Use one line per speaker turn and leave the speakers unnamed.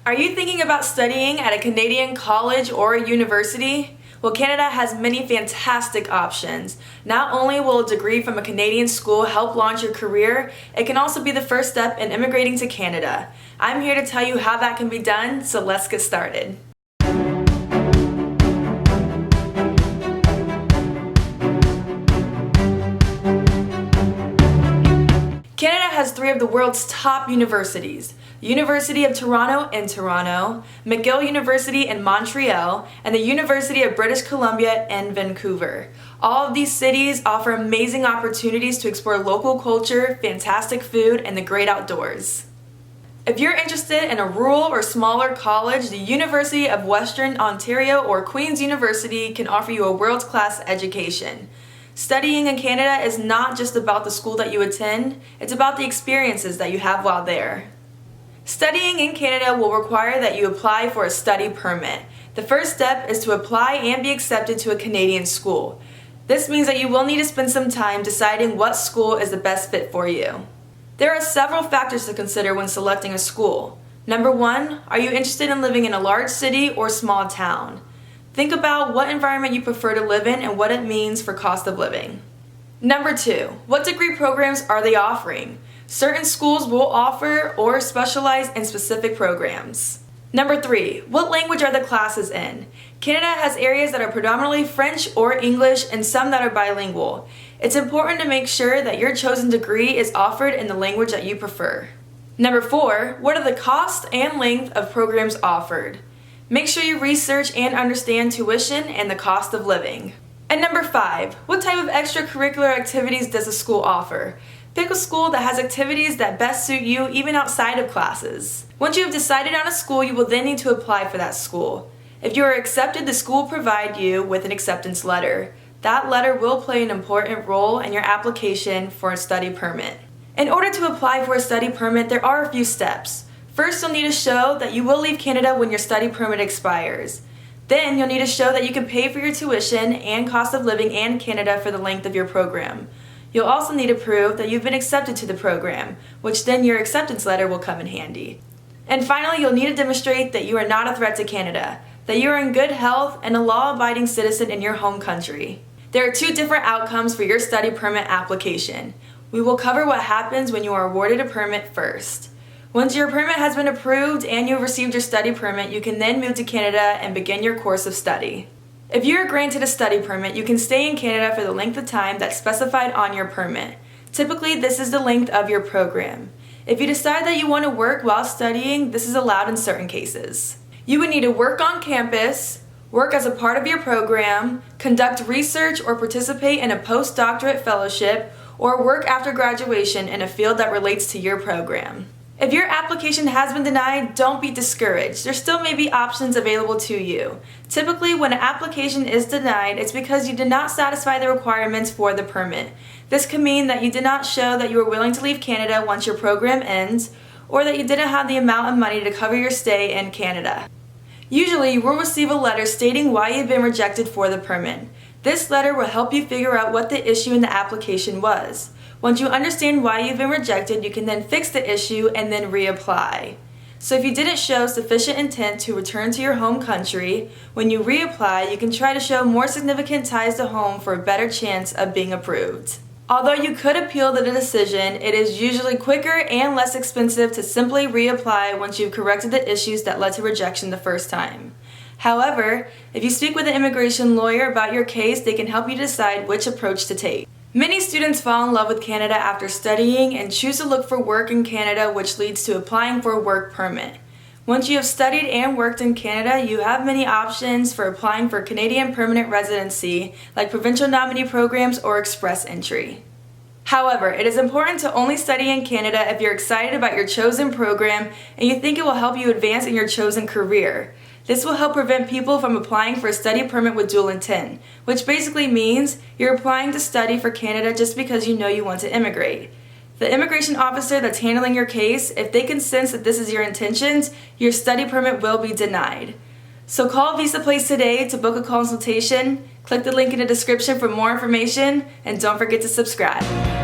Are you thinking about studying at a Canadian college or a university? Well, Canada has many fantastic options. Not only will a degree from a Canadian school help launch your career, it can also be the first step in immigrating to Canada. I'm here to tell you how that can be done, so let's get started. Canada has three of the world's top universities: the University of Toronto in Toronto, McGill University in Montreal, and the University of British Columbia in Vancouver. All of these cities offer amazing opportunities to explore local culture, fantastic food, and the great outdoors. If you're interested in a rural or smaller college, the University of Western Ontario or Queen's University can offer you a world-class education. Studying in Canada is not just about the school that you attend, it's about the experiences that you have while there. Studying in Canada will require that you apply for a study permit. The first step is to apply and be accepted to a Canadian school. This means that you will need to spend some time deciding what school is the best fit for you. There are several factors to consider when selecting a school. Number one, are you interested in living in a large city or small town? Think about what environment you prefer to live in and what it means for cost of living. Number two, what degree programs are they offering? Certain schools will offer or specialize in specific programs. Number three, what language are the classes in? Canada has areas that are predominantly French or English and some that are bilingual. It's important to make sure that your chosen degree is offered in the language that you prefer. Number four, what are the cost and length of programs offered? Make sure you research and understand tuition and the cost of living. And number five, what type of extracurricular activities does a school offer? Pick a school that has activities that best suit you even outside of classes. Once you have decided on a school, you will then need to apply for that school. If you are accepted, the school will provide you with an acceptance letter. That letter will play an important role in your application for a study permit. In order to apply for a study permit, there are a few steps. First, you'll need to show that you will leave Canada when your study permit expires. Then, you'll need to show that you can pay for your tuition and cost of living in Canada for the length of your program. You'll also need to prove that you've been accepted to the program, which then your acceptance letter will come in handy. And finally, you'll need to demonstrate that you are not a threat to Canada, that you are in good health and a law-abiding citizen in your home country. There are two different outcomes for your study permit application. We will cover what happens when you are awarded a permit first. Once your permit has been approved and you have received your study permit, you can then move to Canada and begin your course of study. If you are granted a study permit, you can stay in Canada for the length of time that's specified on your permit. Typically, this is the length of your program. If you decide that you want to work while studying, this is allowed in certain cases. You would need to work on campus, work as a part of your program, conduct research or participate in a postdoctorate fellowship, or work after graduation in a field that relates to your program. If your application has been denied, don't be discouraged. There still may be options available to you. Typically, when an application is denied, it's because you did not satisfy the requirements for the permit. This could mean that you did not show that you are willing to leave Canada once your program ends, or that you didn't have the amount of money to cover your stay in Canada. Usually, you will receive a letter stating why you've been rejected for the permit. This letter will help you figure out what the issue in the application was. Once you understand why you've been rejected, you can then fix the issue and then reapply. So if you didn't show sufficient intent to return to your home country, when you reapply, you can try to show more significant ties to home for a better chance of being approved. Although you could appeal the decision, it is usually quicker and less expensive to simply reapply once you've corrected the issues that led to rejection the first time. However, if you speak with an immigration lawyer about your case, they can help you decide which approach to take. Many students fall in love with Canada after studying and choose to look for work in Canada, which leads to applying for a work permit. Once you have studied and worked in Canada, you have many options for applying for Canadian permanent residency, like provincial nominee programs or express entry. However, it is important to only study in Canada if you're excited about your chosen program and you think it will help you advance in your chosen career. This will help prevent people from applying for a study permit with dual intent, which basically means you're applying to study for Canada just because you know you want to immigrate. The immigration officer that's handling your case, if they can sense that this is your intentions, your study permit will be denied. So call Visa Place today to book a consultation, click the link in the description for more information, and don't forget to subscribe.